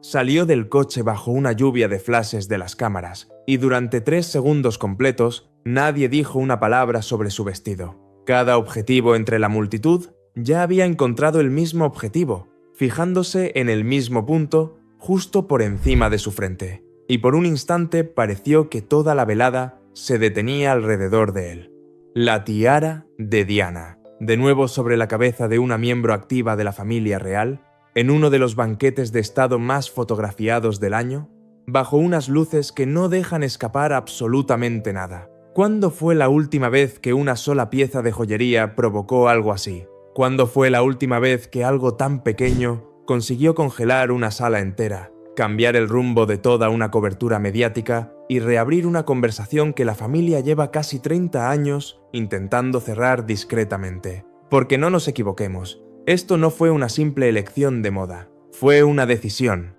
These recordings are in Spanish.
Salió del coche bajo una lluvia de flashes de las cámaras, y durante 3 segundos completos nadie dijo una palabra sobre su vestido. Cada objetivo entre la multitud ya había encontrado el mismo objetivo, fijándose en el mismo punto justo por encima de su frente, y por un instante pareció que toda la velada se detenía alrededor de él. La tiara de Diana, de nuevo sobre la cabeza de una miembro activa de la familia real, en uno de los banquetes de estado más fotografiados del año, bajo unas luces que no dejan escapar absolutamente nada. ¿Cuándo fue la última vez que una sola pieza de joyería provocó algo así? ¿Cuándo fue la última vez que algo tan pequeño consiguió congelar una sala entera, cambiar el rumbo de toda una cobertura mediática y reabrir una conversación que la familia lleva casi 30 años intentando cerrar discretamente? Porque no nos equivoquemos, esto no fue una simple elección de moda, fue una decisión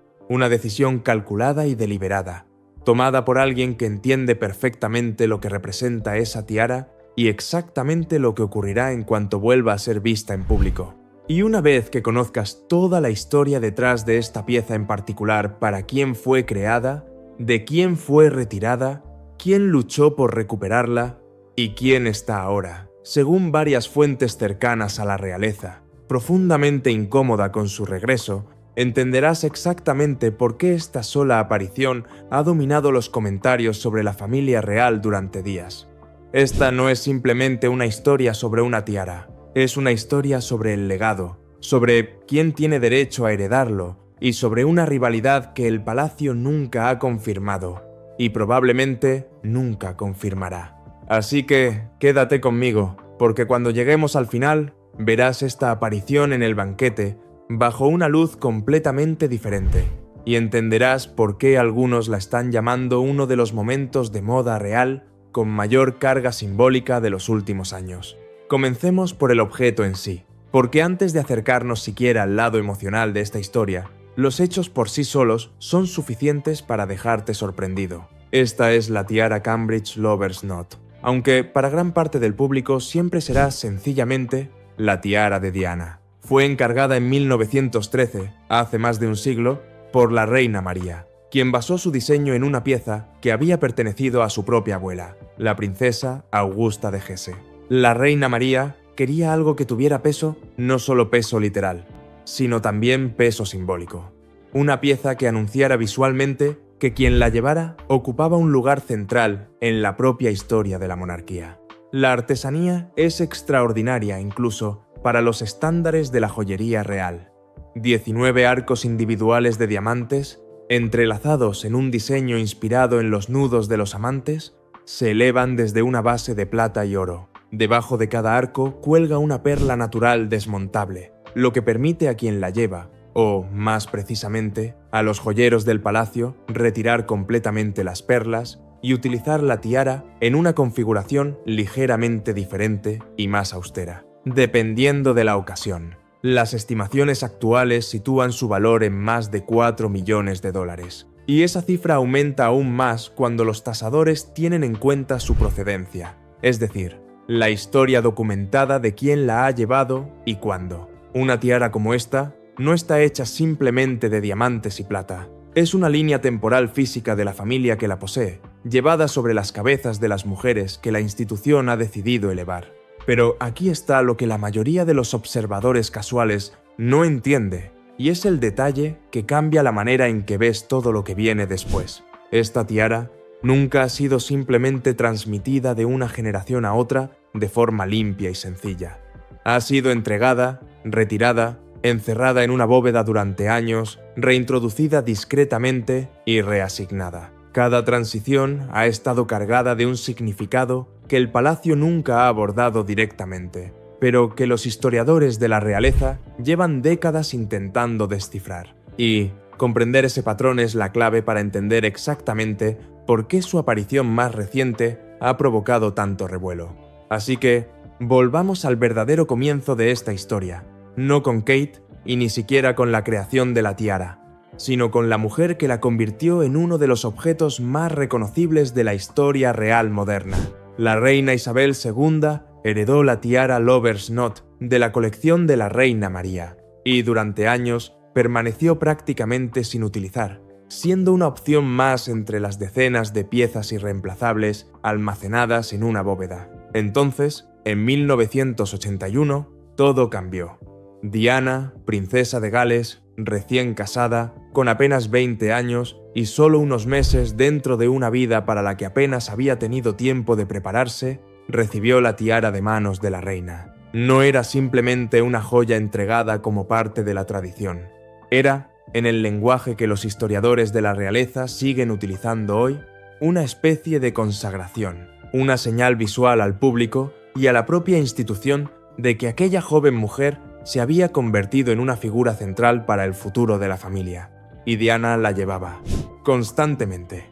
calculada y deliberada, tomada por alguien que entiende perfectamente lo que representa esa tiara y exactamente lo que ocurrirá en cuanto vuelva a ser vista en público. Y una vez que conozcas toda la historia detrás de esta pieza en particular, para quién fue creada, de quién fue retirada, quién luchó por recuperarla y quién está ahora, según varias fuentes cercanas a la realeza, profundamente incómoda con su regreso, entenderás exactamente por qué esta sola aparición ha dominado los comentarios sobre la familia real durante días. Esta no es simplemente una historia sobre una tiara, es una historia sobre el legado, sobre quién tiene derecho a heredarlo y sobre una rivalidad que el palacio nunca ha confirmado y probablemente nunca confirmará. Así que quédate conmigo, porque cuando lleguemos al final, verás esta aparición en el banquete bajo una luz completamente diferente, y entenderás por qué algunos la están llamando uno de los momentos de moda real con mayor carga simbólica de los últimos años. Comencemos por el objeto en sí, porque antes de acercarnos siquiera al lado emocional de esta historia, los hechos por sí solos son suficientes para dejarte sorprendido. Esta es la tiara Cambridge Lover's Knot, aunque para gran parte del público siempre será sencillamente la tiara de Diana. Fue encargada en 1913, hace más de un siglo, por la reina María, quien basó su diseño en una pieza que había pertenecido a su propia abuela, la princesa Augusta de Hesse. La reina María quería algo que tuviera peso, no solo peso literal, sino también peso simbólico. Una pieza que anunciara visualmente que quien la llevara ocupaba un lugar central en la propia historia de la monarquía. La artesanía es extraordinaria incluso para los estándares de la joyería real. 19 arcos individuales de diamantes, entrelazados en un diseño inspirado en los nudos de los amantes, se elevan desde una base de plata y oro. Debajo de cada arco cuelga una perla natural desmontable, lo que permite a quien la lleva, o, más precisamente, a los joyeros del palacio, retirar completamente las perlas y utilizar la tiara en una configuración ligeramente diferente y más austera, dependiendo de la ocasión. Las estimaciones actuales sitúan su valor en más de 4 millones de dólares, y esa cifra aumenta aún más cuando los tasadores tienen en cuenta su procedencia, es decir, la historia documentada de quién la ha llevado y cuándo. Una tiara como esta no está hecha simplemente de diamantes y plata. Es una línea temporal física de la familia que la posee, llevada sobre las cabezas de las mujeres que la institución ha decidido elevar. Pero aquí está lo que la mayoría de los observadores casuales no entiende, y es el detalle que cambia la manera en que ves todo lo que viene después. Esta tiara nunca ha sido simplemente transmitida de una generación a otra de forma limpia y sencilla. Ha sido entregada, retirada, encerrada en una bóveda durante años, reintroducida discretamente y reasignada. Cada transición ha estado cargada de un significado que el palacio nunca ha abordado directamente, pero que los historiadores de la realeza llevan décadas intentando descifrar. Y comprender ese patrón es la clave para entender exactamente por qué su aparición más reciente ha provocado tanto revuelo. Así que, volvamos al verdadero comienzo de esta historia, no con Kate y ni siquiera con la creación de la tiara, sino con la mujer que la convirtió en uno de los objetos más reconocibles de la historia real moderna. La reina Isabel II heredó la tiara Lover's Knot de la colección de la reina María, y durante años permaneció prácticamente sin utilizar, siendo una opción más entre las decenas de piezas irreemplazables almacenadas en una bóveda. Entonces, en 1981, todo cambió. Diana, princesa de Gales, recién casada, con apenas 20 años y solo unos meses dentro de una vida para la que apenas había tenido tiempo de prepararse, recibió la tiara de manos de la reina. No era simplemente una joya entregada como parte de la tradición. Era, en el lenguaje que los historiadores de la realeza siguen utilizando hoy, una especie de consagración, una señal visual al público y a la propia institución de que aquella joven mujer se había convertido en una figura central para el futuro de la familia, y Diana la llevaba, constantemente.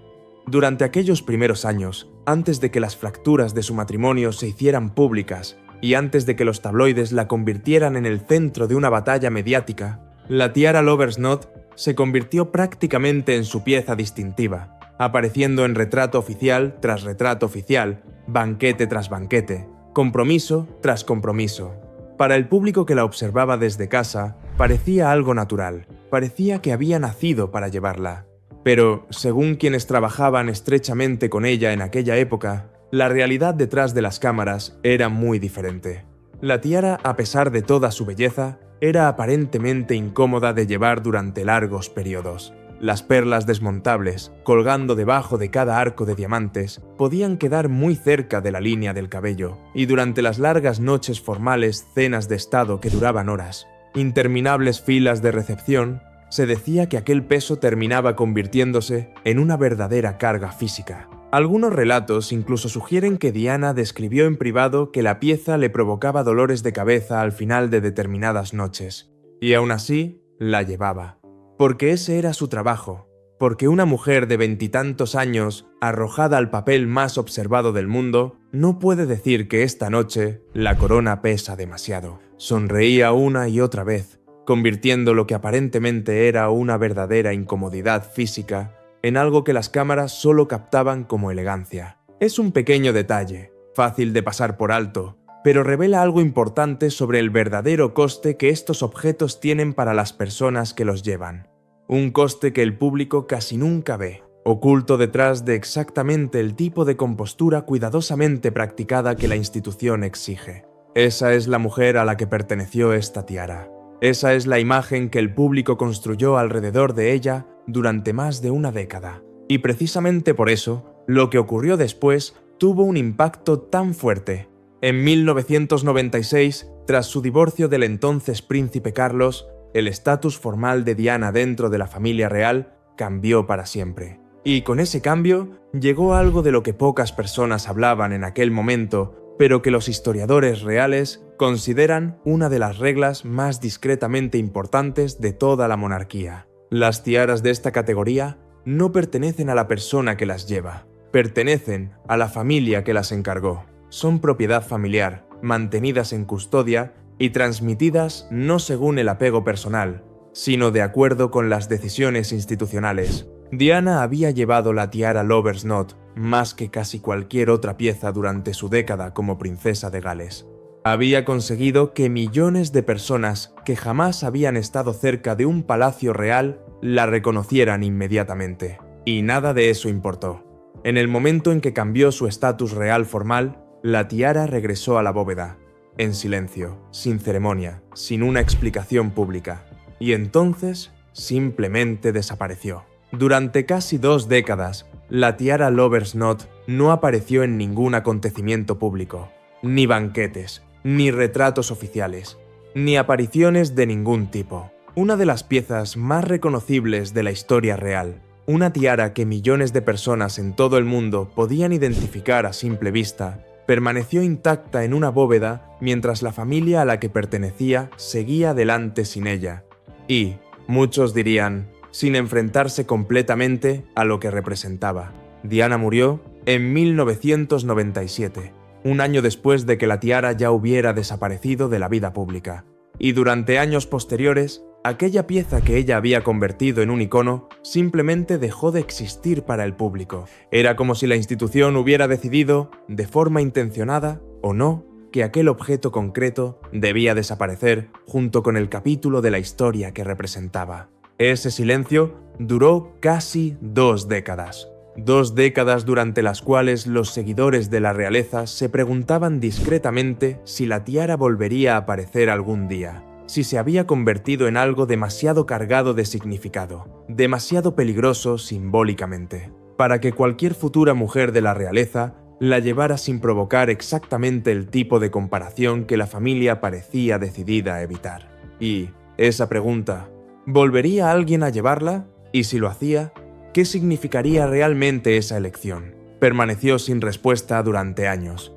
Durante aquellos primeros años, antes de que las fracturas de su matrimonio se hicieran públicas y antes de que los tabloides la convirtieran en el centro de una batalla mediática, la tiara Lover's Knot se convirtió prácticamente en su pieza distintiva, apareciendo en retrato oficial tras retrato oficial, banquete tras banquete, compromiso tras compromiso. Para el público que la observaba desde casa, parecía algo natural, parecía que había nacido para llevarla. Pero, según quienes trabajaban estrechamente con ella en aquella época, la realidad detrás de las cámaras era muy diferente. La tiara, a pesar de toda su belleza, era aparentemente incómoda de llevar durante largos periodos. Las perlas desmontables, colgando debajo de cada arco de diamantes, podían quedar muy cerca de la línea del cabello, y durante las largas noches formales cenas de estado que duraban horas, interminables filas de recepción, se decía que aquel peso terminaba convirtiéndose en una verdadera carga física. Algunos relatos incluso sugieren que Diana describió en privado que la pieza le provocaba dolores de cabeza al final de determinadas noches, y aún así la llevaba. Porque ese era su trabajo, porque una mujer de 20 años, arrojada al papel más observado del mundo, no puede decir que esta noche la corona pesa demasiado. Sonreía una y otra vez, convirtiendo lo que aparentemente era una verdadera incomodidad física en algo que las cámaras solo captaban como elegancia. Es un pequeño detalle, fácil de pasar por alto, pero revela algo importante sobre el verdadero coste que estos objetos tienen para las personas que los llevan. Un coste que el público casi nunca ve, oculto detrás de exactamente el tipo de compostura cuidadosamente practicada que la institución exige. Esa es la mujer a la que perteneció esta tiara. Esa es la imagen que el público construyó alrededor de ella durante más de una década. Y precisamente por eso, lo que ocurrió después tuvo un impacto tan fuerte. En 1996, tras su divorcio del entonces príncipe Carlos, el estatus formal de Diana dentro de la familia real cambió para siempre. Y con ese cambio llegó algo de lo que pocas personas hablaban en aquel momento, pero que los historiadores reales consideran una de las reglas más discretamente importantes de toda la monarquía. Las tiaras de esta categoría no pertenecen a la persona que las lleva, pertenecen a la familia que las encargó. Son propiedad familiar, mantenidas en custodia y transmitidas no según el apego personal, sino de acuerdo con las decisiones institucionales. Diana había llevado la tiara Lover's Knot más que casi cualquier otra pieza durante su década como princesa de Gales. Había conseguido que millones de personas que jamás habían estado cerca de un palacio real la reconocieran inmediatamente. Y nada de eso importó. En el momento en que cambió su estatus real formal, la tiara regresó a la bóveda, en silencio, sin ceremonia, sin una explicación pública. Y entonces, simplemente desapareció. Durante casi 2 décadas, la tiara Lover's Knot no apareció en ningún acontecimiento público, ni banquetes, ni retratos oficiales, ni apariciones de ningún tipo. Una de las piezas más reconocibles de la historia real, una tiara que millones de personas en todo el mundo podían identificar a simple vista, permaneció intacta en una bóveda mientras la familia a la que pertenecía seguía adelante sin ella. Y, muchos dirían, sin enfrentarse completamente a lo que representaba. Diana murió en 1997, un año después de que la tiara ya hubiera desaparecido de la vida pública. Y durante años posteriores, aquella pieza que ella había convertido en un icono simplemente dejó de existir para el público. Era como si la institución hubiera decidido, de forma intencionada o no, que aquel objeto concreto debía desaparecer junto con el capítulo de la historia que representaba. Ese silencio duró casi 2 décadas. 2 décadas durante las cuales los seguidores de la realeza se preguntaban discretamente si la tiara volvería a aparecer algún día, si se había convertido en algo demasiado cargado de significado, demasiado peligroso simbólicamente, para que cualquier futura mujer de la realeza la llevara sin provocar exactamente el tipo de comparación que la familia parecía decidida a evitar. Y esa pregunta, ¿volvería alguien a llevarla? Y si lo hacía, ¿qué significaría realmente esa elección? Permaneció sin respuesta durante años.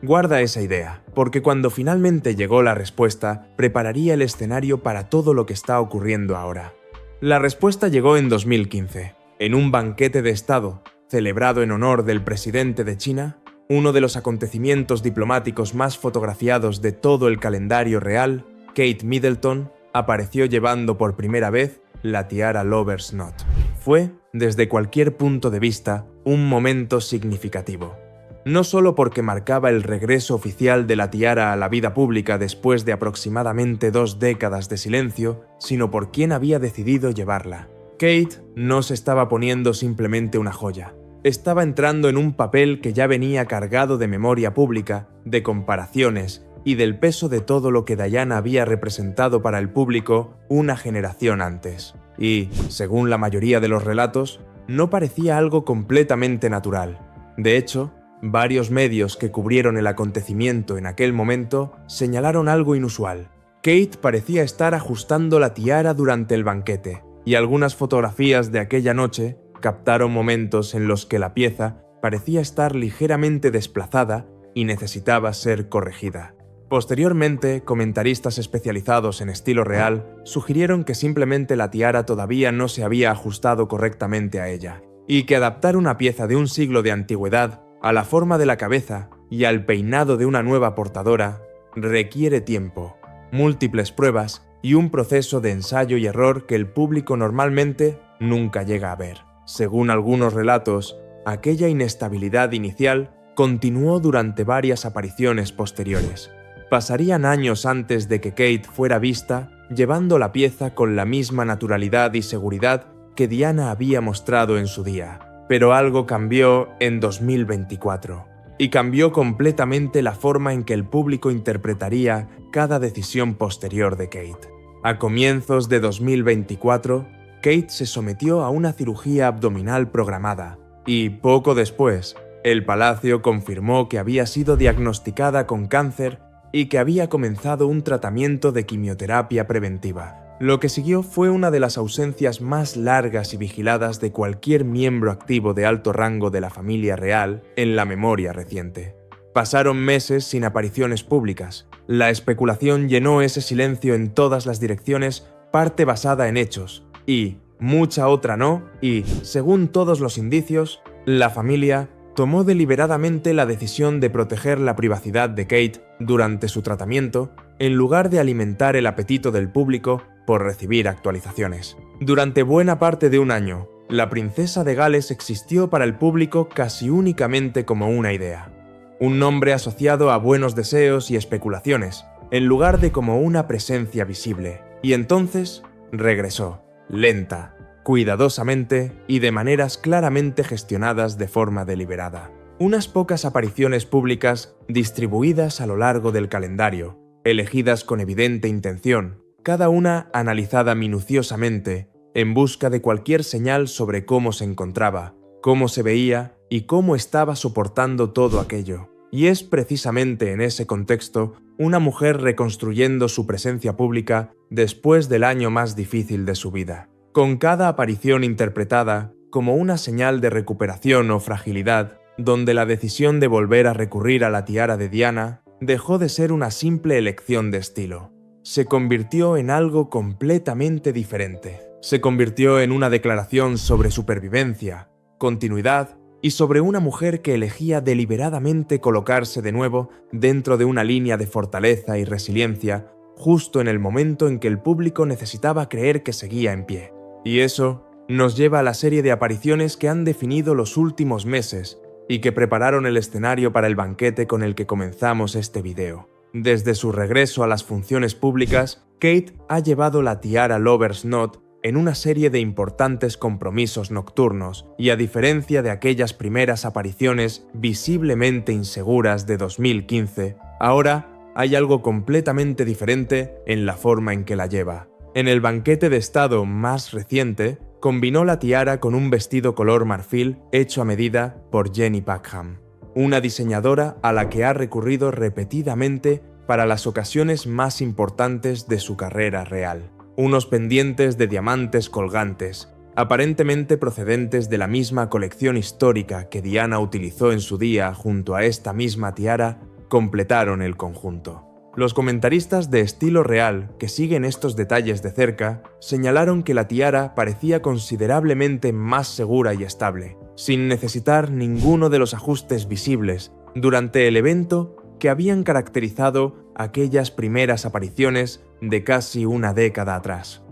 Guarda esa idea, porque cuando finalmente llegó la respuesta, prepararía el escenario para todo lo que está ocurriendo ahora. La respuesta llegó en 2015, en un banquete de Estado, celebrado en honor del presidente de China, uno de los acontecimientos diplomáticos más fotografiados de todo el calendario real. Kate Middleton apareció llevando por primera vez la tiara Lover's Knot. Fue, desde cualquier punto de vista, un momento significativo. No solo porque marcaba el regreso oficial de la tiara a la vida pública después de aproximadamente 2 décadas de silencio, sino por quién había decidido llevarla. Kate no se estaba poniendo simplemente una joya. Estaba entrando en un papel que ya venía cargado de memoria pública, de comparaciones y del peso de todo lo que Diana había representado para el público una generación antes. Y, según la mayoría de los relatos, no parecía algo completamente natural. De hecho, varios medios que cubrieron el acontecimiento en aquel momento señalaron algo inusual. Kate parecía estar ajustando la tiara durante el banquete, y algunas fotografías de aquella noche captaron momentos en los que la pieza parecía estar ligeramente desplazada y necesitaba ser corregida. Posteriormente, comentaristas especializados en estilo real sugirieron que simplemente la tiara todavía no se había ajustado correctamente a ella, y que adaptar una pieza de un siglo de antigüedad a la forma de la cabeza y al peinado de una nueva portadora requiere tiempo, múltiples pruebas y un proceso de ensayo y error que el público normalmente nunca llega a ver. Según algunos relatos, aquella inestabilidad inicial continuó durante varias apariciones posteriores. Pasarían años antes de que Kate fuera vista llevando la pieza con la misma naturalidad y seguridad que Diana había mostrado en su día. Pero algo cambió en 2024, y cambió completamente la forma en que el público interpretaría cada decisión posterior de Kate. A comienzos de 2024, Kate se sometió a una cirugía abdominal programada, y poco después, el palacio confirmó que había sido diagnosticada con cáncer y que había comenzado un tratamiento de quimioterapia preventiva. Lo que siguió fue una de las ausencias más largas y vigiladas de cualquier miembro activo de alto rango de la familia real en la memoria reciente. Pasaron meses sin apariciones públicas. La especulación llenó ese silencio en todas las direcciones, parte basada en hechos, y mucha otra no, y, según todos los indicios, la familia tomó deliberadamente la decisión de proteger la privacidad de Kate durante su tratamiento, en lugar de alimentar el apetito del público por recibir actualizaciones. Durante buena parte de un año, la princesa de Gales existió para el público casi únicamente como una idea. Un nombre asociado a buenos deseos y especulaciones, en lugar de como una presencia visible. Y entonces, regresó, lenta, cuidadosamente y de maneras claramente gestionadas de forma deliberada. Unas pocas apariciones públicas distribuidas a lo largo del calendario, elegidas con evidente intención, cada una analizada minuciosamente en busca de cualquier señal sobre cómo se encontraba, cómo se veía y cómo estaba soportando todo aquello. Y es precisamente en ese contexto una mujer reconstruyendo su presencia pública después del año más difícil de su vida. Con cada aparición interpretada como una señal de recuperación o fragilidad, donde la decisión de volver a recurrir a la tiara de Diana dejó de ser una simple elección de estilo. Se convirtió en algo completamente diferente. Se convirtió en una declaración sobre supervivencia, continuidad y sobre una mujer que elegía deliberadamente colocarse de nuevo dentro de una línea de fortaleza y resiliencia justo en el momento en que el público necesitaba creer que seguía en pie. Y eso nos lleva a la serie de apariciones que han definido los últimos meses y que prepararon el escenario para el banquete con el que comenzamos este video. Desde su regreso a las funciones públicas, Kate ha llevado la tiara Lover's Knot en una serie de importantes compromisos nocturnos, y a diferencia de aquellas primeras apariciones visiblemente inseguras de 2015, ahora hay algo completamente diferente en la forma en que la lleva. En el banquete de estado más reciente, combinó la tiara con un vestido color marfil hecho a medida por Jenny Packham, una diseñadora a la que ha recurrido repetidamente para las ocasiones más importantes de su carrera real. Unos pendientes de diamantes colgantes, aparentemente procedentes de la misma colección histórica que Diana utilizó en su día junto a esta misma tiara, completaron el conjunto. Los comentaristas de estilo real que siguen estos detalles de cerca señalaron que la tiara parecía considerablemente más segura y estable, sin necesitar ninguno de los ajustes visibles durante el evento que habían caracterizado aquellas primeras apariciones de casi una década atrás.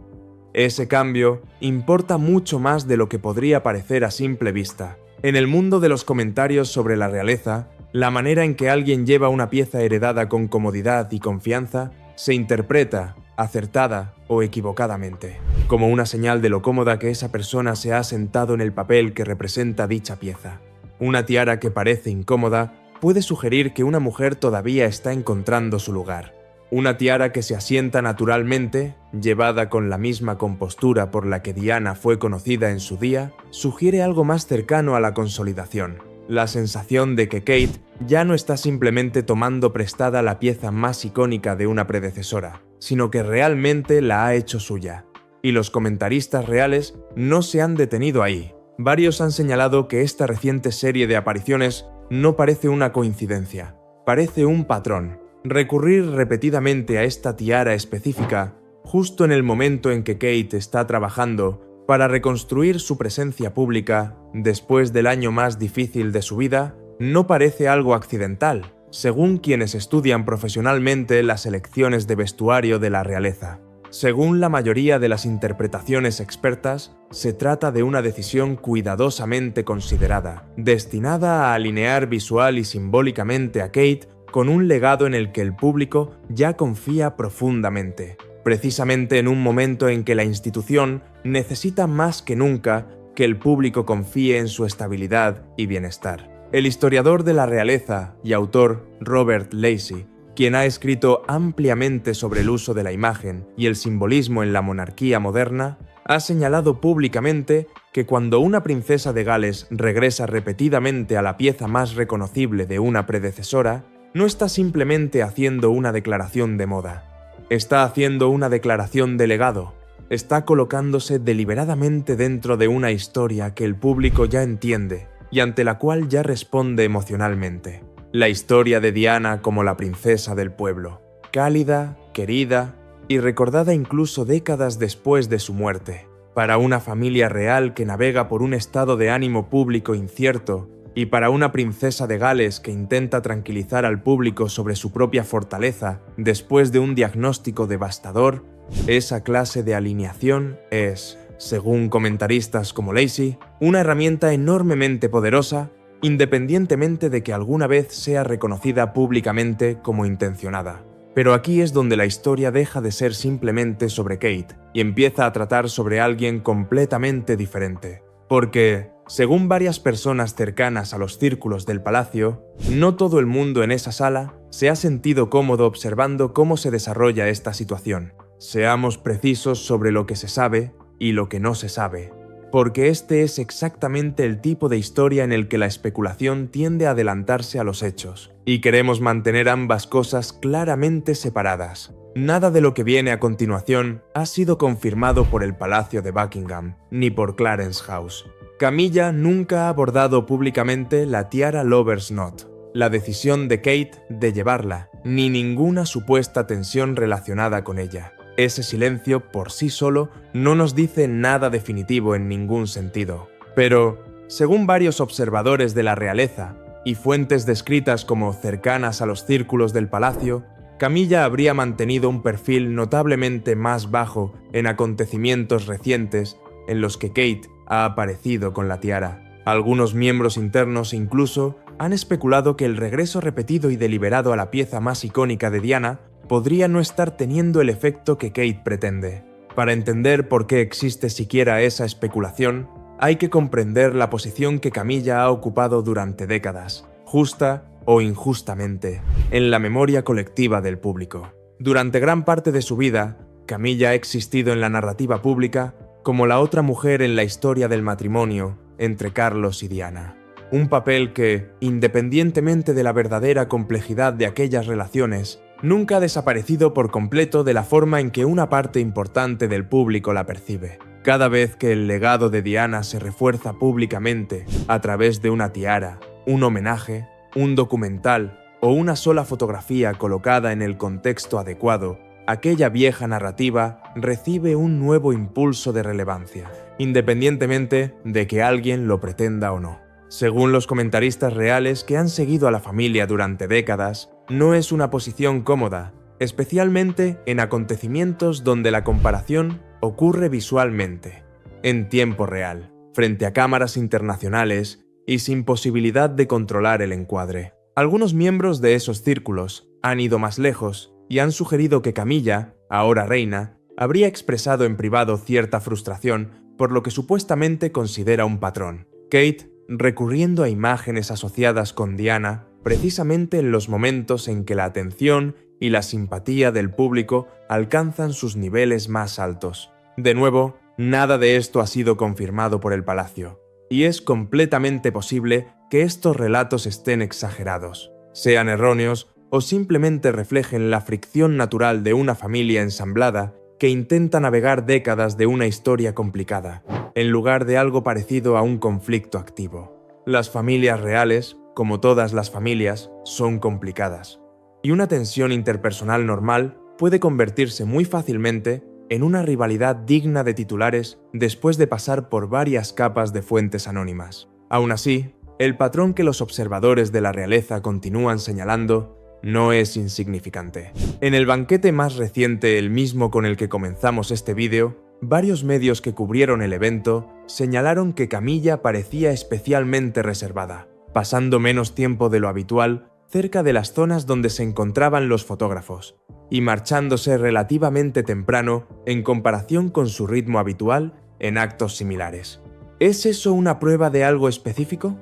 Ese cambio importa mucho más de lo que podría parecer a simple vista. En el mundo de los comentarios sobre la realeza, la manera en que alguien lleva una pieza heredada con comodidad y confianza se interpreta, acertada o equivocadamente, como una señal de lo cómoda que esa persona se ha sentado en el papel que representa dicha pieza. Una tiara que parece incómoda puede sugerir que una mujer todavía está encontrando su lugar. Una tiara que se asienta naturalmente, llevada con la misma compostura por la que Diana fue conocida en su día, sugiere algo más cercano a la consolidación. La sensación de que Kate ya no está simplemente tomando prestada la pieza más icónica de una predecesora, sino que realmente la ha hecho suya. Y los comentaristas reales no se han detenido ahí. Varios han señalado que esta reciente serie de apariciones no parece una coincidencia, parece un patrón. Recurrir repetidamente a esta tiara específica, justo en el momento en que Kate está trabajando para reconstruir su presencia pública después del año más difícil de su vida, no parece algo accidental, según quienes estudian profesionalmente las elecciones de vestuario de la realeza. Según la mayoría de las interpretaciones expertas, se trata de una decisión cuidadosamente considerada, destinada a alinear visual y simbólicamente a Kate con un legado en el que el público ya confía profundamente, precisamente en un momento en que la institución necesita más que nunca que el público confíe en su estabilidad y bienestar. El historiador de la realeza y autor Robert Lacey, quien ha escrito ampliamente sobre el uso de la imagen y el simbolismo en la monarquía moderna, ha señalado públicamente que cuando una princesa de Gales regresa repetidamente a la pieza más reconocible de una predecesora, no está simplemente haciendo una declaración de moda, está haciendo una declaración de legado, está colocándose deliberadamente dentro de una historia que el público ya entiende y ante la cual ya responde emocionalmente. La historia de Diana como la princesa del pueblo, cálida, querida y recordada incluso décadas después de su muerte, para una familia real que navega por un estado de ánimo público incierto y para una princesa de Gales que intenta tranquilizar al público sobre su propia fortaleza después de un diagnóstico devastador. Esa clase de alineación es, según comentaristas como Lacey, una herramienta enormemente poderosa, independientemente de que alguna vez sea reconocida públicamente como intencionada. Pero aquí es donde la historia deja de ser simplemente sobre Kate y empieza a tratar sobre alguien completamente diferente. Porque, según varias personas cercanas a los círculos del palacio, no todo el mundo en esa sala se ha sentido cómodo observando cómo se desarrolla esta situación. Seamos precisos sobre lo que se sabe y lo que no se sabe, porque este es exactamente el tipo de historia en el que la especulación tiende a adelantarse a los hechos, y queremos mantener ambas cosas claramente separadas. Nada de lo que viene a continuación ha sido confirmado por el Palacio de Buckingham, ni por Clarence House. Camilla nunca ha abordado públicamente la tiara Lover's Knot, la decisión de Kate de llevarla, ni ninguna supuesta tensión relacionada con ella. Ese silencio por sí solo no nos dice nada definitivo en ningún sentido. Pero, según varios observadores de la realeza y fuentes descritas como cercanas a los círculos del palacio, Camilla habría mantenido un perfil notablemente más bajo en acontecimientos recientes en los que Kate ha aparecido con la tiara. Algunos miembros internos incluso han especulado que el regreso repetido y deliberado a la pieza más icónica de Diana podría no estar teniendo el efecto que Kate pretende. Para entender por qué existe siquiera esa especulación, hay que comprender la posición que Camilla ha ocupado durante décadas, justa o injustamente, en la memoria colectiva del público. Durante gran parte de su vida, Camilla ha existido en la narrativa pública como la otra mujer en la historia del matrimonio entre Carlos y Diana. Un papel que, independientemente de la verdadera complejidad de aquellas relaciones, nunca ha desaparecido por completo de la forma en que una parte importante del público la percibe. Cada vez que el legado de Diana se refuerza públicamente a través de una tiara, un homenaje, un documental o una sola fotografía colocada en el contexto adecuado, aquella vieja narrativa recibe un nuevo impulso de relevancia, independientemente de que alguien lo pretenda o no. Según los comentaristas reales que han seguido a la familia durante décadas, no es una posición cómoda, especialmente en acontecimientos donde la comparación ocurre visualmente, en tiempo real, frente a cámaras internacionales y sin posibilidad de controlar el encuadre. Algunos miembros de esos círculos han ido más lejos y han sugerido que Camilla, ahora reina, habría expresado en privado cierta frustración por lo que supuestamente considera un patrón. Kate, recurriendo a imágenes asociadas con Diana, precisamente en los momentos en que la atención y la simpatía del público alcanzan sus niveles más altos. De nuevo, nada de esto ha sido confirmado por el palacio, y es completamente posible que estos relatos estén exagerados, sean erróneos o simplemente reflejen la fricción natural de una familia ensamblada que intenta navegar décadas de una historia complicada, en lugar de algo parecido a un conflicto activo. Las familias reales, como todas las familias, son complicadas, y una tensión interpersonal normal puede convertirse muy fácilmente en una rivalidad digna de titulares después de pasar por varias capas de fuentes anónimas. Aún así, el patrón que los observadores de la realeza continúan señalando no es insignificante. En el banquete más reciente, el mismo con el que comenzamos este vídeo, varios medios que cubrieron el evento señalaron que Camilla parecía especialmente reservada, pasando menos tiempo de lo habitual cerca de las zonas donde se encontraban los fotógrafos, y marchándose relativamente temprano en comparación con su ritmo habitual en actos similares. ¿Es eso una prueba de algo específico?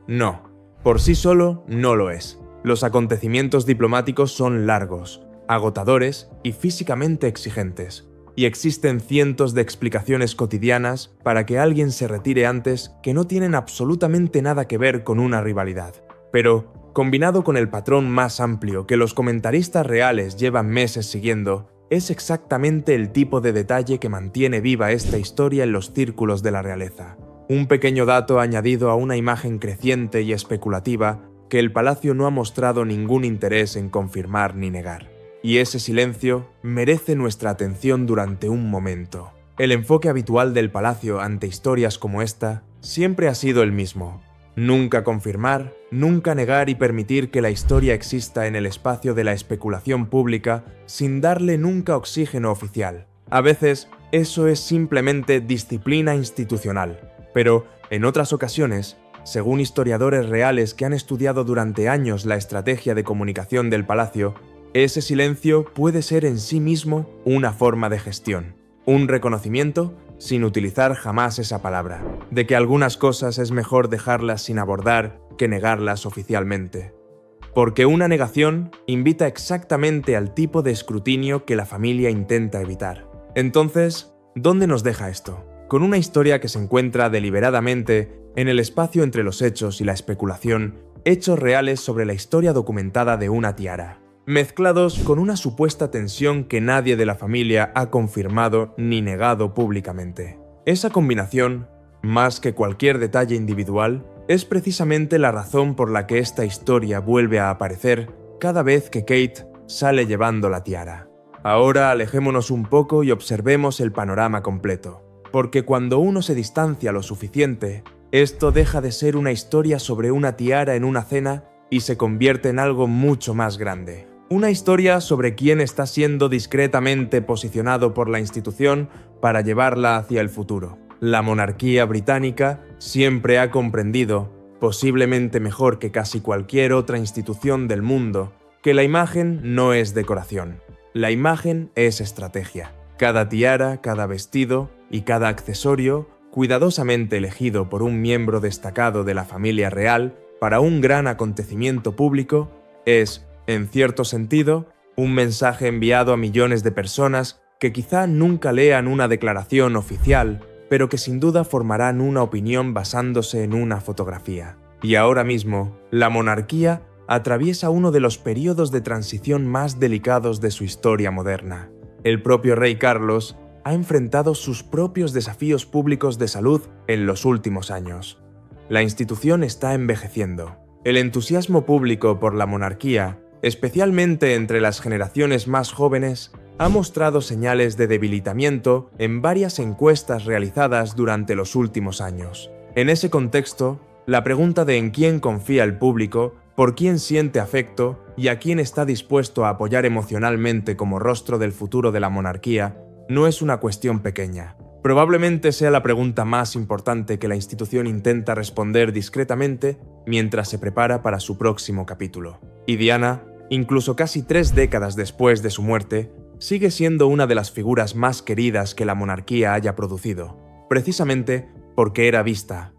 No, por sí solo no lo es. Los acontecimientos diplomáticos son largos, agotadores y físicamente exigentes, y existen cientos de explicaciones cotidianas para que alguien se retire antes que no tienen absolutamente nada que ver con una rivalidad. Pero, combinado con el patrón más amplio que los comentaristas reales llevan meses siguiendo, es exactamente el tipo de detalle que mantiene viva esta historia en los círculos de la realeza. Un pequeño dato añadido a una imagen creciente y especulativa que el palacio no ha mostrado ningún interés en confirmar ni negar. Y ese silencio merece nuestra atención durante un momento. El enfoque habitual del palacio ante historias como esta siempre ha sido el mismo. Nunca confirmar, nunca negar y permitir que la historia exista en el espacio de la especulación pública sin darle nunca oxígeno oficial. A veces, eso es simplemente disciplina institucional, pero en otras ocasiones, según historiadores reales que han estudiado durante años la estrategia de comunicación del palacio, ese silencio puede ser en sí mismo una forma de gestión, un reconocimiento sin utilizar jamás esa palabra, de que algunas cosas es mejor dejarlas sin abordar que negarlas oficialmente. Porque una negación invita exactamente al tipo de escrutinio que la familia intenta evitar. Entonces, ¿dónde nos deja esto? Con una historia que se encuentra deliberadamente en el espacio entre los hechos y la especulación, hechos reales sobre la historia documentada de una tiara, mezclados con una supuesta tensión que nadie de la familia ha confirmado ni negado públicamente. Esa combinación, más que cualquier detalle individual, es precisamente la razón por la que esta historia vuelve a aparecer cada vez que Kate sale llevando la tiara. Ahora alejémonos un poco y observemos el panorama completo, porque cuando uno se distancia lo suficiente, esto deja de ser una historia sobre una tiara en una cena y se convierte en algo mucho más grande. Una historia sobre quién está siendo discretamente posicionado por la institución para llevarla hacia el futuro. La monarquía británica siempre ha comprendido, posiblemente mejor que casi cualquier otra institución del mundo, que la imagen no es decoración. La imagen es estrategia. Cada tiara, cada vestido y cada accesorio, cuidadosamente elegido por un miembro destacado de la familia real para un gran acontecimiento público, es, en cierto sentido, un mensaje enviado a millones de personas que quizá nunca lean una declaración oficial, pero que sin duda formarán una opinión basándose en una fotografía. Y ahora mismo, la monarquía atraviesa uno de los periodos de transición más delicados de su historia moderna. El propio rey Carlos ha enfrentado sus propios desafíos públicos de salud en los últimos años. La institución está envejeciendo. El entusiasmo público por la monarquía, especialmente entre las generaciones más jóvenes, ha mostrado señales de debilitamiento en varias encuestas realizadas durante los últimos años. En ese contexto, la pregunta de en quién confía el público, por quién siente afecto y a quién está dispuesto a apoyar emocionalmente como rostro del futuro de la monarquía, no es una cuestión pequeña. Probablemente sea la pregunta más importante que la institución intenta responder discretamente mientras se prepara para su próximo capítulo. Y Diana, incluso casi 3 décadas después de su muerte, sigue siendo una de las figuras más queridas que la monarquía haya producido, precisamente porque era vista,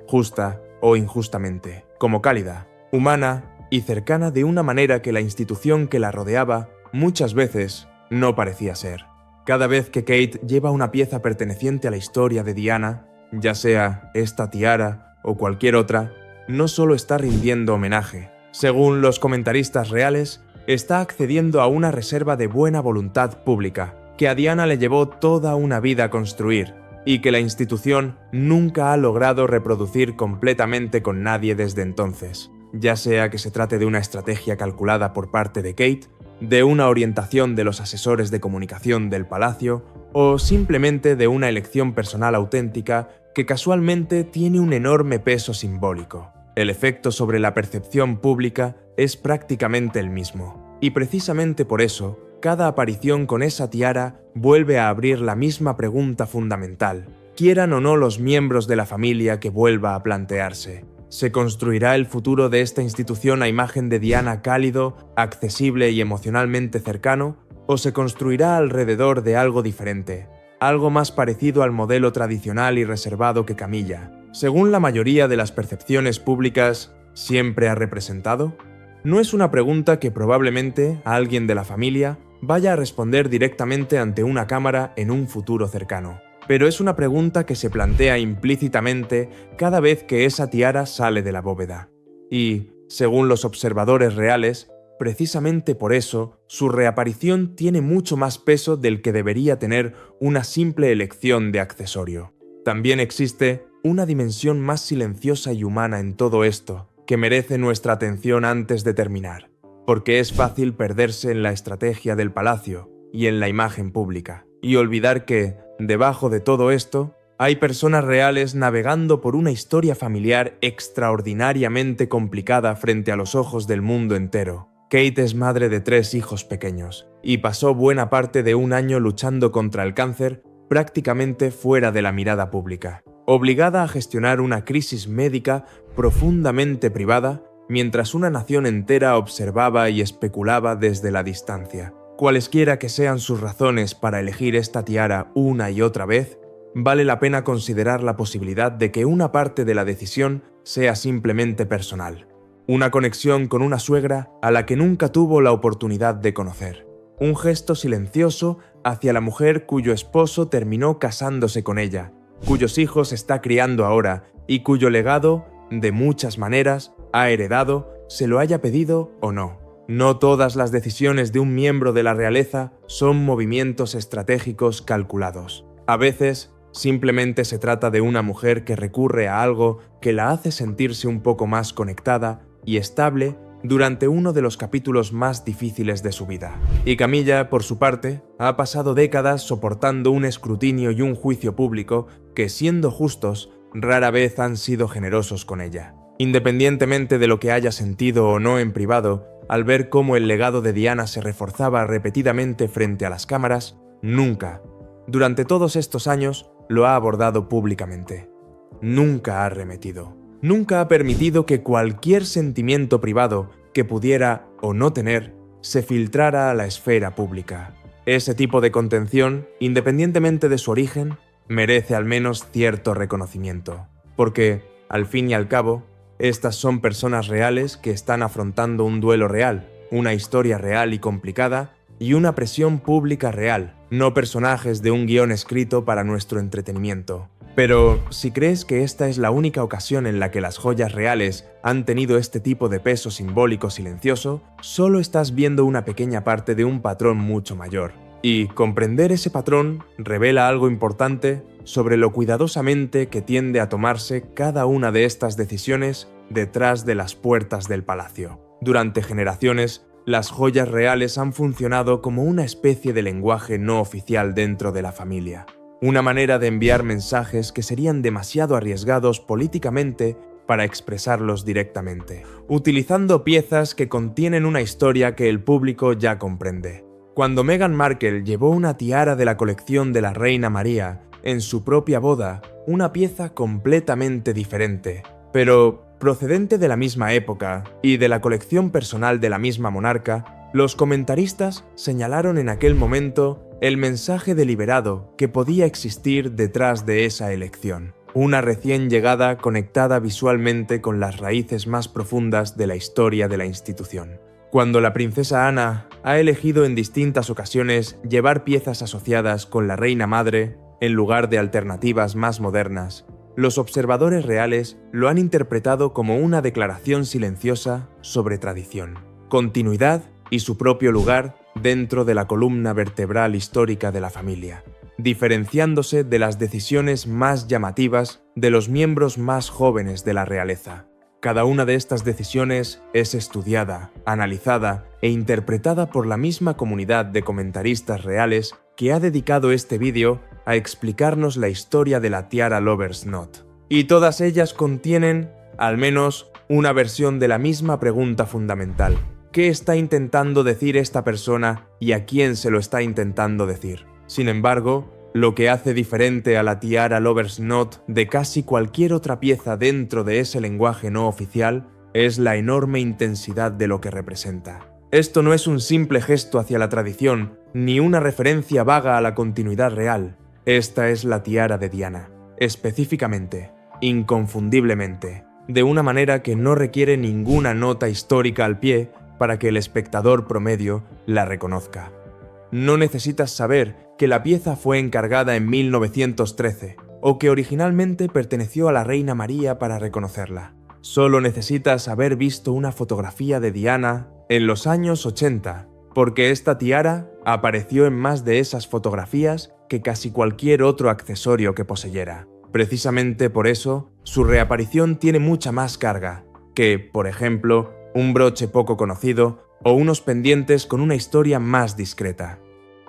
justa o injustamente, como cálida, humana y cercana de una manera que la institución que la rodeaba muchas veces no parecía ser. Cada vez que Kate lleva una pieza perteneciente a la historia de Diana, ya sea esta tiara o cualquier otra, no solo está rindiendo homenaje. Según los comentaristas reales, está accediendo a una reserva de buena voluntad pública, que a Diana le llevó toda una vida construir, y que la institución nunca ha logrado reproducir completamente con nadie desde entonces, ya sea que se trate de una estrategia calculada por parte de Kate, de una orientación de los asesores de comunicación del palacio, o simplemente de una elección personal auténtica que casualmente tiene un enorme peso simbólico. El efecto sobre la percepción pública es prácticamente el mismo, y precisamente por eso, cada aparición con esa tiara vuelve a abrir la misma pregunta fundamental, quieran o no los miembros de la familia que vuelva a plantearse. ¿Se construirá el futuro de esta institución a imagen de Diana cálido, accesible y emocionalmente cercano? ¿O se construirá alrededor de algo diferente, algo más parecido al modelo tradicional y reservado que Camilla, según la mayoría de las percepciones públicas, siempre ha representado? No es una pregunta que probablemente alguien de la familia vaya a responder directamente ante una cámara en un futuro cercano. Pero es una pregunta que se plantea implícitamente cada vez que esa tiara sale de la bóveda. Y, según los observadores reales, precisamente por eso, su reaparición tiene mucho más peso del que debería tener una simple elección de accesorio. También existe una dimensión más silenciosa y humana en todo esto, que merece nuestra atención antes de terminar, porque es fácil perderse en la estrategia del palacio y en la imagen pública, y olvidar que, debajo de todo esto, hay personas reales navegando por una historia familiar extraordinariamente complicada frente a los ojos del mundo entero. Kate es madre de 3 hijos pequeños, y pasó buena parte de un año luchando contra el cáncer prácticamente fuera de la mirada pública, obligada a gestionar una crisis médica profundamente privada, mientras una nación entera observaba y especulaba desde la distancia. Cualesquiera que sean sus razones para elegir esta tiara una y otra vez, vale la pena considerar la posibilidad de que una parte de la decisión sea simplemente personal. Una conexión con una suegra a la que nunca tuvo la oportunidad de conocer. Un gesto silencioso hacia la mujer cuyo esposo terminó casándose con ella, cuyos hijos está criando ahora y cuyo legado, de muchas maneras, ha heredado, se lo haya pedido o no. No todas las decisiones de un miembro de la realeza son movimientos estratégicos calculados. A veces, simplemente se trata de una mujer que recurre a algo que la hace sentirse un poco más conectada y estable durante uno de los capítulos más difíciles de su vida. Y Camilla, por su parte, ha pasado décadas soportando un escrutinio y un juicio público que, siendo justos, rara vez han sido generosos con ella. Independientemente de lo que haya sentido o no en privado, al ver cómo el legado de Diana se reforzaba repetidamente frente a las cámaras, nunca, durante todos estos años, lo ha abordado públicamente. Nunca ha arremetido. Nunca ha permitido que cualquier sentimiento privado que pudiera o no tener se filtrara a la esfera pública. Ese tipo de contención, independientemente de su origen, merece al menos cierto reconocimiento, porque, al fin y al cabo, estas son personas reales que están afrontando un duelo real, una historia real y complicada, y una presión pública real, no personajes de un guión escrito para nuestro entretenimiento. Pero, si crees que esta es la única ocasión en la que las joyas reales han tenido este tipo de peso simbólico silencioso, solo estás viendo una pequeña parte de un patrón mucho mayor. Y comprender ese patrón revela algo importante sobre lo cuidadosamente que tiende a tomarse cada una de estas decisiones detrás de las puertas del palacio. Durante generaciones, las joyas reales han funcionado como una especie de lenguaje no oficial dentro de la familia. Una manera de enviar mensajes que serían demasiado arriesgados políticamente para expresarlos directamente, utilizando piezas que contienen una historia que el público ya comprende. Cuando Meghan Markle llevó una tiara de la colección de la Reina María en su propia boda, una pieza completamente diferente, pero procedente de la misma época y de la colección personal de la misma monarca, los comentaristas señalaron en aquel momento el mensaje deliberado que podía existir detrás de esa elección. Una recién llegada conectada visualmente con las raíces más profundas de la historia de la institución. Cuando la princesa Ana ha elegido en distintas ocasiones llevar piezas asociadas con la reina madre en lugar de alternativas más modernas, los observadores reales lo han interpretado como una declaración silenciosa sobre tradición, continuidad y su propio lugar dentro de la columna vertebral histórica de la familia, diferenciándose de las decisiones más llamativas de los miembros más jóvenes de la realeza. Cada una de estas decisiones es estudiada, analizada e interpretada por la misma comunidad de comentaristas reales que ha dedicado este vídeo a explicarnos la historia de la tiara Lover's Knot. Y todas ellas contienen, al menos, una versión de la misma pregunta fundamental. ¿Qué está intentando decir esta persona y a quién se lo está intentando decir? Sin embargo, lo que hace diferente a la tiara Lover's Knot de casi cualquier otra pieza dentro de ese lenguaje no oficial es la enorme intensidad de lo que representa. Esto no es un simple gesto hacia la tradición, ni una referencia vaga a la continuidad real. Esta es la tiara de Diana, específicamente, inconfundiblemente, de una manera que no requiere ninguna nota histórica al pie para que el espectador promedio la reconozca. No necesitas saber que la pieza fue encargada en 1913 o que originalmente perteneció a la Reina María para reconocerla. Solo necesitas haber visto una fotografía de Diana en los años 80, porque esta tiara apareció en más de esas fotografías que casi cualquier otro accesorio que poseyera. Precisamente por eso, su reaparición tiene mucha más carga que, por ejemplo, un broche poco conocido o unos pendientes con una historia más discreta.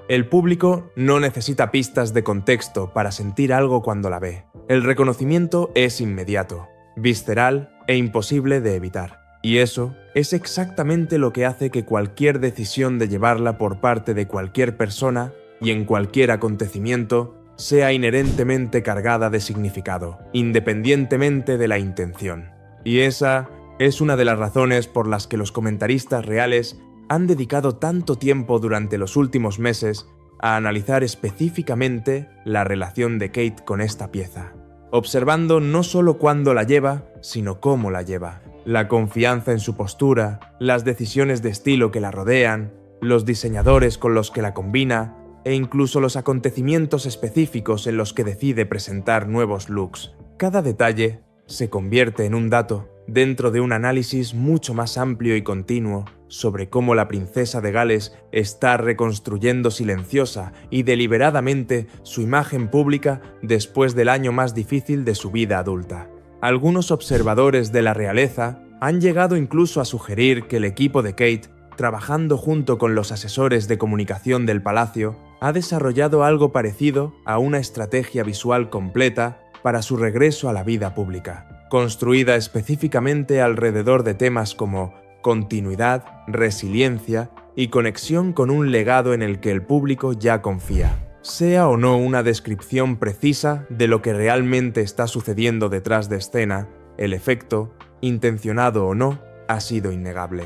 El público no necesita pistas de contexto para sentir algo cuando la ve. El reconocimiento es inmediato, visceral e imposible de evitar. Y eso es exactamente lo que hace que cualquier decisión de llevarla por parte de cualquier persona y en cualquier acontecimiento sea inherentemente cargada de significado, independientemente de la intención. Y esa es una de las razones por las que los comentaristas reales han dedicado tanto tiempo durante los últimos meses a analizar específicamente la relación de Kate con esta pieza, observando no solo cuándo la lleva, sino cómo la lleva, la confianza en su postura, las decisiones de estilo que la rodean, los diseñadores con los que la combina e incluso los acontecimientos específicos en los que decide presentar nuevos looks. Cada detalle se convierte en un dato dentro de un análisis mucho más amplio y continuo sobre cómo la princesa de Gales está reconstruyendo silenciosa y deliberadamente su imagen pública después del año más difícil de su vida adulta. Algunos observadores de la realeza han llegado incluso a sugerir que el equipo de Kate, trabajando junto con los asesores de comunicación del palacio, ha desarrollado algo parecido a una estrategia visual completa para su regreso a la vida pública, construida específicamente alrededor de temas como continuidad, resiliencia y conexión con un legado en el que el público ya confía. sea o no una descripción precisa de lo que realmente está sucediendo detrás de escena, el efecto, intencionado o no, ha sido innegable.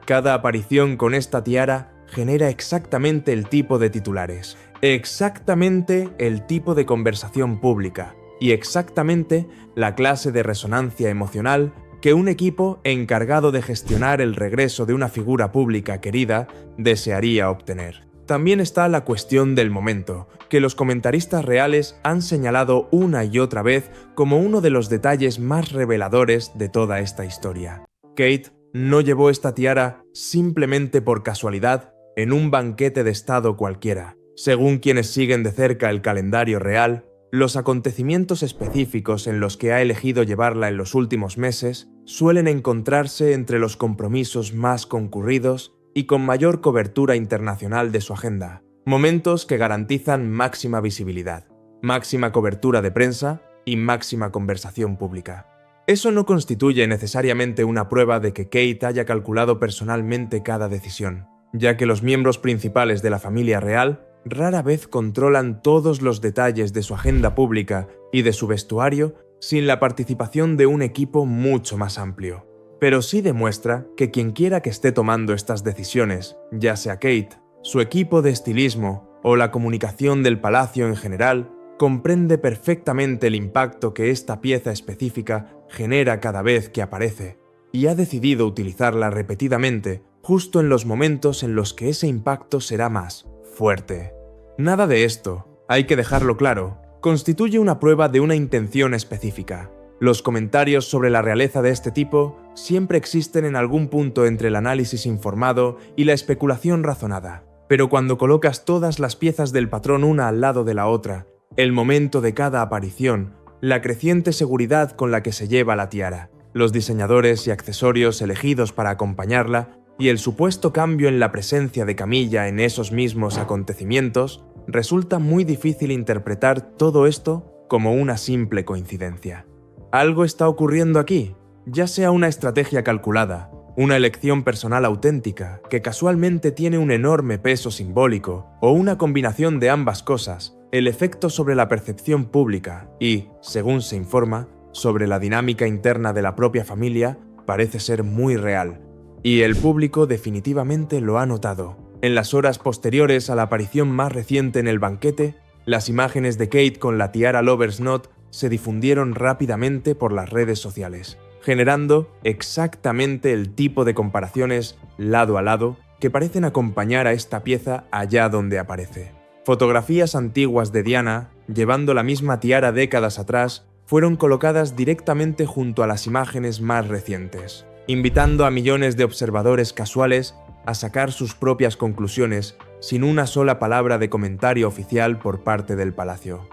Cada aparición con esta tiara genera exactamente el tipo de titulares, exactamente el tipo de conversación pública y exactamente la clase de resonancia emocional que un equipo encargado de gestionar el regreso de una figura pública querida desearía obtener. También está la cuestión del momento, que los comentaristas reales han señalado una y otra vez como uno de los detalles más reveladores de toda esta historia. Kate no llevó esta tiara simplemente por casualidad en un banquete de estado cualquiera. Según quienes siguen de cerca el calendario real, los acontecimientos específicos en los que ha elegido llevarla en los últimos meses suelen encontrarse entre los compromisos más concurridos y con mayor cobertura internacional de su agenda, momentos que garantizan máxima visibilidad, máxima cobertura de prensa y máxima conversación pública. Eso no constituye necesariamente una prueba de que Kate haya calculado personalmente cada decisión, ya que los miembros principales de la familia real rara vez controlan todos los detalles de su agenda pública y de su vestuario sin la participación de un equipo mucho más amplio. Pero sí demuestra que quienquiera que esté tomando estas decisiones, ya sea Kate, su equipo de estilismo o la comunicación del palacio en general, comprende perfectamente el impacto que esta pieza específica genera cada vez que aparece, y ha decidido utilizarla repetidamente justo en los momentos en los que ese impacto será más fuerte. Nada de esto, hay que dejarlo claro, constituye una prueba de una intención específica. Los comentarios sobre la realeza de este tipo siempre existen en algún punto entre el análisis informado y la especulación razonada. Pero cuando colocas todas las piezas del patrón una al lado de la otra, el momento de cada aparición, la creciente seguridad con la que se lleva la tiara, los diseñadores y accesorios elegidos para acompañarla y el supuesto cambio en la presencia de Camilla en esos mismos acontecimientos, resulta muy difícil interpretar todo esto como una simple coincidencia. Algo está ocurriendo aquí, ya sea una estrategia calculada, una elección personal auténtica que casualmente tiene un enorme peso simbólico, o una combinación de ambas cosas, el efecto sobre la percepción pública y, según se informa, sobre la dinámica interna de la propia familia parece ser muy real, y el público definitivamente lo ha notado. En las horas posteriores a la aparición más reciente en el banquete, las imágenes de Kate con la tiara Lover's Knot se difundieron rápidamente por las redes sociales, generando exactamente el tipo de comparaciones lado a lado que parecen acompañar a esta pieza allá donde aparece. Fotografías antiguas de Diana, llevando la misma tiara décadas atrás, fueron colocadas directamente junto a las imágenes más recientes, invitando a millones de observadores casuales a sacar sus propias conclusiones sin una sola palabra de comentario oficial por parte del palacio.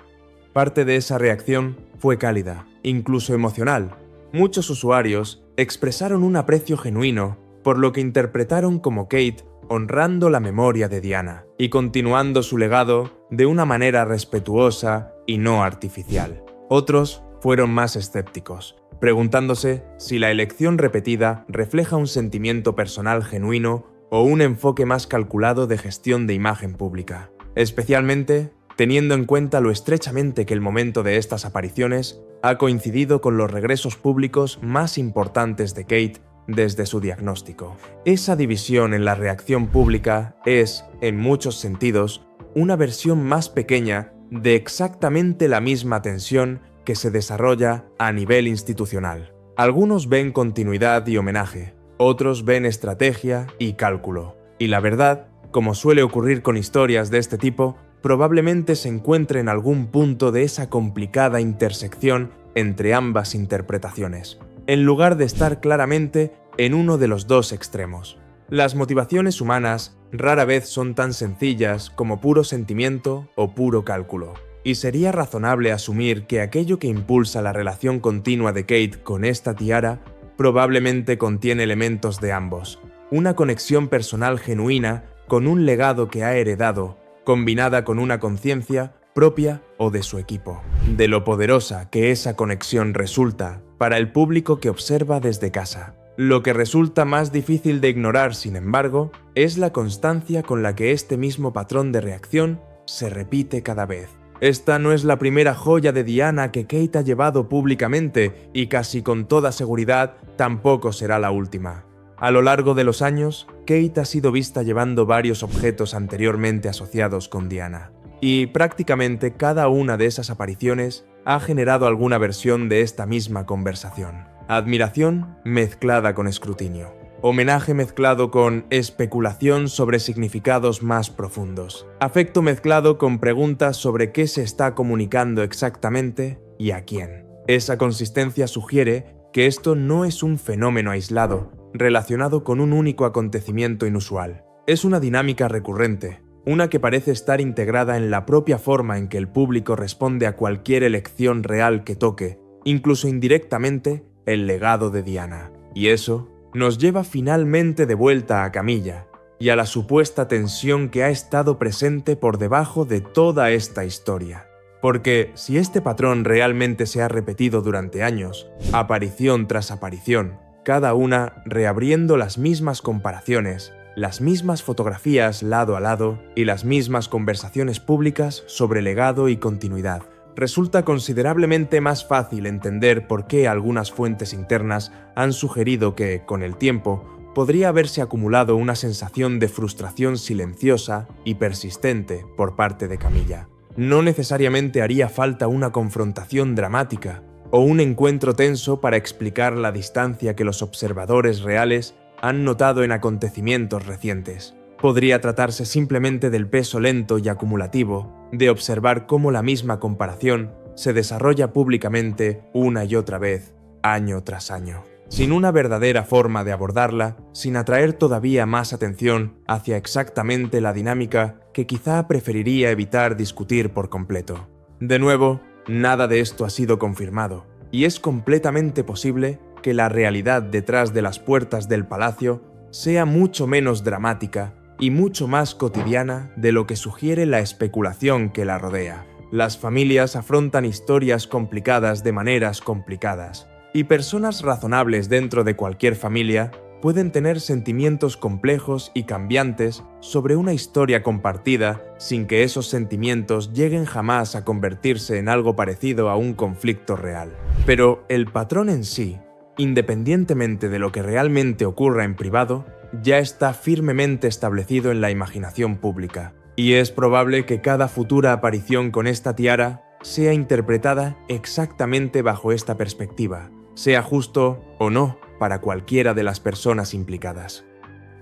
Parte de esa reacción fue cálida, incluso emocional. Muchos usuarios expresaron un aprecio genuino por lo que interpretaron como Kate honrando la memoria de Diana y continuando su legado de una manera respetuosa y no artificial. Otros fueron más escépticos, preguntándose si la elección repetida refleja un sentimiento personal genuino o un enfoque más calculado de gestión de imagen pública, especialmente teniendo en cuenta lo estrechamente que el momento de estas apariciones ha coincidido con los regresos públicos más importantes de Kate desde su diagnóstico. Esa división en la reacción pública es, en muchos sentidos, una versión más pequeña de exactamente la misma tensión que se desarrolla a nivel institucional. Algunos ven continuidad y homenaje, otros ven estrategia y cálculo. Y la verdad, como suele ocurrir con historias de este tipo, probablemente se encuentre en algún punto de esa complicada intersección entre ambas interpretaciones, en lugar de estar claramente en uno de los dos extremos. Las motivaciones humanas rara vez son tan sencillas como puro sentimiento o puro cálculo, y sería razonable asumir que aquello que impulsa la relación continua de Kate con esta tiara probablemente contiene elementos de ambos, una conexión personal genuina con un legado que ha heredado, combinada con una conciencia propia o de su equipo, de lo poderosa que esa conexión resulta para el público que observa desde casa. Lo que resulta más difícil de ignorar, sin embargo, es la constancia con la que este mismo patrón de reacción se repite cada vez. Esta no es la primera joya de Diana que Kate ha llevado públicamente y casi con toda seguridad tampoco será la última. A lo largo de los años, Kate ha sido vista llevando varios objetos anteriormente asociados con Diana. Y prácticamente cada una de esas apariciones ha generado alguna versión de esta misma conversación. Admiración mezclada con escrutinio. Homenaje mezclado con especulación sobre significados más profundos. Afecto mezclado con preguntas sobre qué se está comunicando exactamente y a quién. Esa consistencia sugiere que esto no es un fenómeno aislado, relacionado con un único acontecimiento inusual. Es una dinámica recurrente, una que parece estar integrada en la propia forma en que el público responde a cualquier elección real que toque, incluso indirectamente, el legado de Diana. Y eso nos lleva finalmente de vuelta a Camilla y a la supuesta tensión que ha estado presente por debajo de toda esta historia. Porque si este patrón realmente se ha repetido durante años, aparición tras aparición, cada una reabriendo las mismas comparaciones, las mismas fotografías lado a lado y las mismas conversaciones públicas sobre legado y continuidad, resulta considerablemente más fácil entender por qué algunas fuentes internas han sugerido que, con el tiempo, podría haberse acumulado una sensación de frustración silenciosa y persistente por parte de Camilla. No necesariamente haría falta una confrontación dramática o un encuentro tenso para explicar la distancia que los observadores reales han notado en acontecimientos recientes. Podría tratarse simplemente del peso lento y acumulativo de observar cómo la misma comparación se desarrolla públicamente una y otra vez, año tras año, sin una verdadera forma de abordarla, sin atraer todavía más atención hacia exactamente la dinámica que quizá preferiría evitar discutir por completo. De nuevo, nada de esto ha sido confirmado, y es completamente posible que la realidad detrás de las puertas del palacio sea mucho menos dramática y mucho más cotidiana de lo que sugiere la especulación que la rodea. Las familias afrontan historias complicadas de maneras complicadas, y personas razonables dentro de cualquier familia pueden tener sentimientos complejos y cambiantes sobre una historia compartida sin que esos sentimientos lleguen jamás a convertirse en algo parecido a un conflicto real. Pero el patrón en sí, independientemente de lo que realmente ocurra en privado, ya está firmemente establecido en la imaginación pública, y es probable que cada futura aparición con esta tiara sea interpretada exactamente bajo esta perspectiva, sea justo o no para cualquiera de las personas implicadas.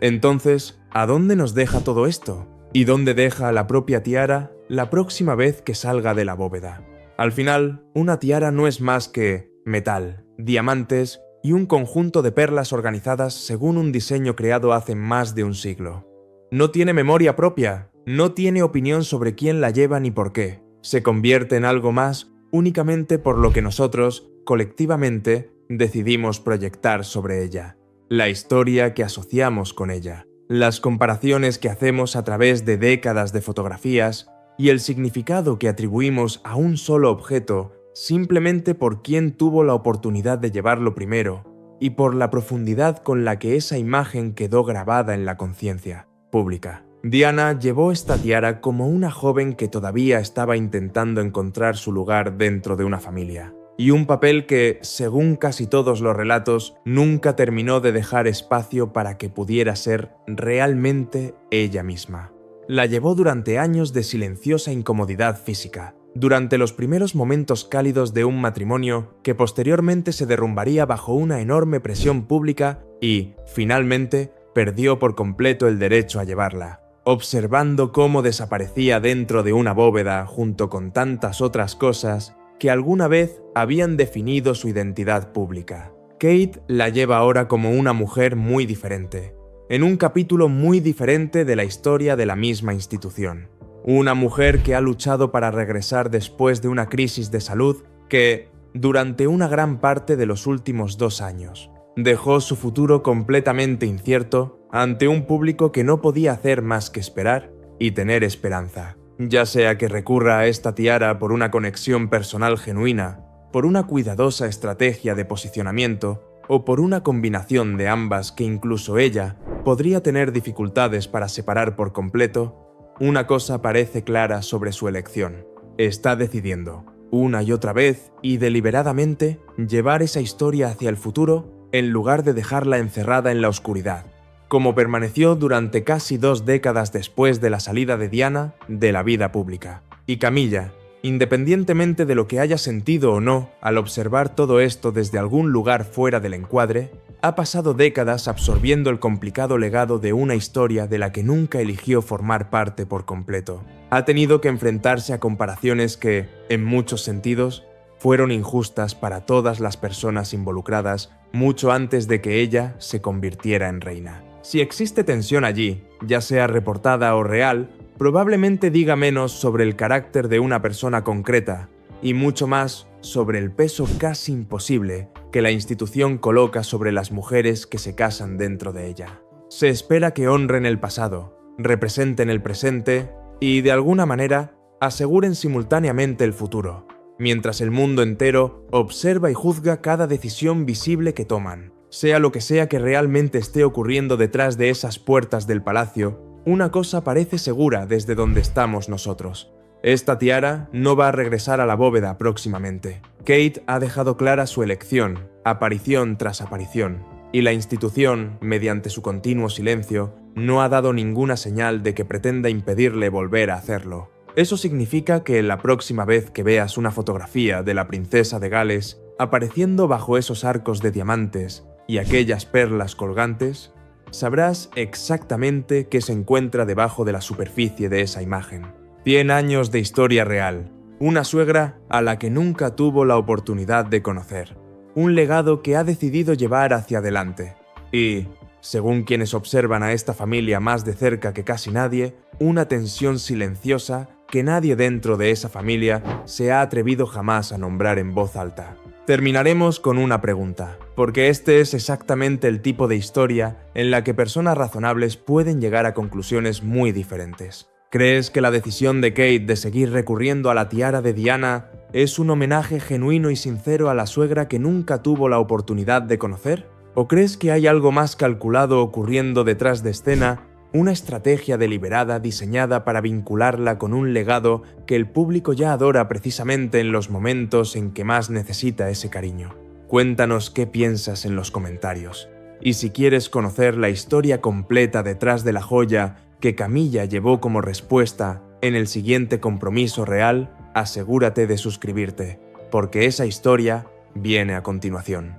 Entonces, ¿a dónde nos deja todo esto? ¿Y dónde deja a la propia tiara la próxima vez que salga de la bóveda? Al final, una tiara no es más que metal, diamantes y un conjunto de perlas organizadas según un diseño creado hace más de un siglo. No tiene memoria propia, no tiene opinión sobre quién la lleva ni por qué. Se convierte en algo más únicamente por lo que nosotros, colectivamente, decidimos proyectar sobre ella. La historia que asociamos con ella, las comparaciones que hacemos a través de décadas de fotografías y el significado que atribuimos a un solo objeto simplemente por quién tuvo la oportunidad de llevarlo primero y por la profundidad con la que esa imagen quedó grabada en la conciencia pública. Diana llevó esta tiara como una joven que todavía estaba intentando encontrar su lugar dentro de una familia, y un papel que, según casi todos los relatos, nunca terminó de dejar espacio para que pudiera ser realmente ella misma. La llevó durante años de silenciosa incomodidad física, durante los primeros momentos cálidos de un matrimonio que posteriormente se derrumbaría bajo una enorme presión pública y, finalmente, perdió por completo el derecho a llevarla, observando cómo desaparecía dentro de una bóveda junto con tantas otras cosas que alguna vez habían definido su identidad pública. Kate la lleva ahora como una mujer muy diferente, en un capítulo muy diferente de la historia de la misma institución. Una mujer que ha luchado para regresar después de una crisis de salud que, durante una gran parte de los últimos 2 años, dejó su futuro completamente incierto ante un público que no podía hacer más que esperar y tener esperanza. Ya sea que recurra a esta tiara por una conexión personal genuina, por una cuidadosa estrategia de posicionamiento o por una combinación de ambas que incluso ella podría tener dificultades para separar por completo, una cosa parece clara sobre su elección. Está decidiendo, una y otra vez y deliberadamente, llevar esa historia hacia el futuro en lugar de dejarla encerrada en la oscuridad, como permaneció durante casi 2 décadas después de la salida de Diana de la vida pública. Y Camilla, independientemente de lo que haya sentido o no al observar todo esto desde algún lugar fuera del encuadre, ha pasado décadas absorbiendo el complicado legado de una historia de la que nunca eligió formar parte por completo. Ha tenido que enfrentarse a comparaciones que, en muchos sentidos, fueron injustas para todas las personas involucradas mucho antes de que ella se convirtiera en reina. Si existe tensión allí, ya sea reportada o real, probablemente diga menos sobre el carácter de una persona concreta y mucho más sobre el peso casi imposible que la institución coloca sobre las mujeres que se casan dentro de ella. Se espera que honren el pasado, representen el presente y, de alguna manera, aseguren simultáneamente el futuro, mientras el mundo entero observa y juzga cada decisión visible que toman. Sea lo que sea que realmente esté ocurriendo detrás de esas puertas del palacio, una cosa parece segura desde donde estamos nosotros. Esta tiara no va a regresar a la bóveda próximamente. Kate ha dejado clara su elección, aparición tras aparición, y la institución, mediante su continuo silencio, no ha dado ninguna señal de que pretenda impedirle volver a hacerlo. Eso significa que la próxima vez que veas una fotografía de la princesa de Gales apareciendo bajo esos arcos de diamantes y aquellas perlas colgantes, sabrás exactamente qué se encuentra debajo de la superficie de esa imagen. 100 años de historia real, una suegra a la que nunca tuvo la oportunidad de conocer, un legado que ha decidido llevar hacia adelante y, según quienes observan a esta familia más de cerca que casi nadie, una tensión silenciosa que nadie dentro de esa familia se ha atrevido jamás a nombrar en voz alta. Terminaremos con una pregunta, porque este es exactamente el tipo de historia en la que personas razonables pueden llegar a conclusiones muy diferentes. ¿Crees que la decisión de Kate de seguir recurriendo a la tiara de Diana es un homenaje genuino y sincero a la suegra que nunca tuvo la oportunidad de conocer? ¿O crees que hay algo más calculado ocurriendo detrás de escena, una estrategia deliberada diseñada para vincularla con un legado que el público ya adora precisamente en los momentos en que más necesita ese cariño? Cuéntanos qué piensas en los comentarios. Y si quieres conocer la historia completa detrás de la joya que Camilla llevó como respuesta en el siguiente compromiso real, asegúrate de suscribirte, porque esa historia viene a continuación.